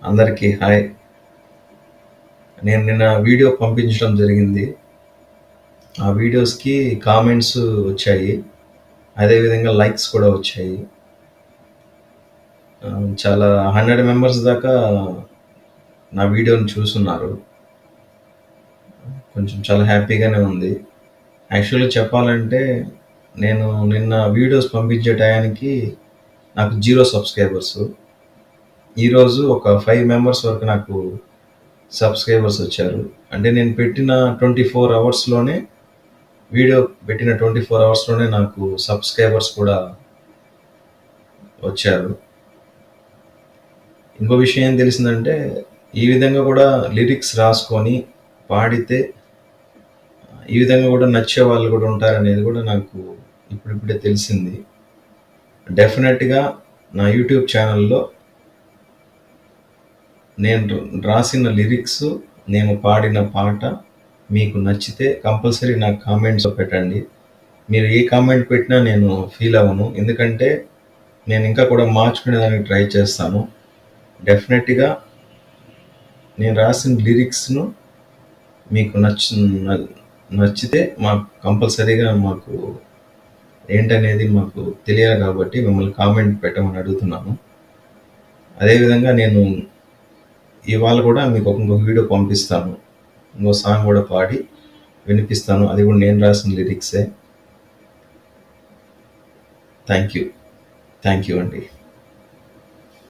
అందరికీ హాయ్. నేను నిన్న వీడియో పంపించడం జరిగింది. ఆ వీడియోస్‌కి కామెంట్స్ వచ్చాయి. అదే విధంగా లైక్స్ కూడా వచ్చాయి. చాలా 100 మెంబర్స్ దాకా నా వీడియోని చూసున్నారు. కొంచెం చాలా హ్యాపీగానే ఉంది. యాక్చువల్‌గా చెప్పాలంటే నేను నిన్న వీడియోస్ పంపించే టయానికి నాకు 0 సబ్‌స్క్రైబర్స్. ఈరోజు ఒక 5 మెంబర్స్ వరకు నాకు సబ్‌స్క్రైబర్స్ వచ్చారు. అంటే నేను పెట్టిన 24 అవర్స్‌లోనే వీడియో పెట్టిన 24 అవర్స్‌లోనే నాకు సబ్‌స్క్రైబర్స్ కూడా వచ్చారు. ఇంకో విషయం ఏం తెలిసిందంటే, ఈ విధంగా కూడా లిరిక్స్ రాసుకొని పాడితే ఈ విధంగా కూడా నచ్చే వాళ్ళు కూడా ఉంటారనేది కూడా నాకు ఇప్పుడిప్పుడే తెలిసింది. డెఫినెట్‌గా నా యూట్యూబ్ ఛానెల్‌లో నేను రాసిన లిరిక్స్, నేను పాడిన పాట మీకు నచ్చితే కంపల్సరీ నాకు కామెంట్స్‌లో పెట్టండి. మీరు ఏ కామెంట్ పెట్టినా నేను ఫీల్ అవ్వను. ఎందుకంటే నేను ఇంకా కూడా మార్చుకునేదానికి ట్రై చేస్తాను. డెఫినెట్‌గా నేను రాసిన లిరిక్స్‌ను మీకు నచ్చితే మాకు కంపల్సరీగా మాకు ఏంటనేది మాకు తెలియాలి కాబట్టి మిమ్మల్ని కామెంట్ పెట్టమని అడుగుతున్నాను. అదేవిధంగా నేను ఇవాళ కూడా మీకు ఇంకొక వీడియో పంపిస్తాను. ఇంకో సాంగ్ కూడా పాడి వినిపిస్తాను. అది కూడా నేను రాసిన లిరిక్సే. థ్యాంక్ యూ అండి.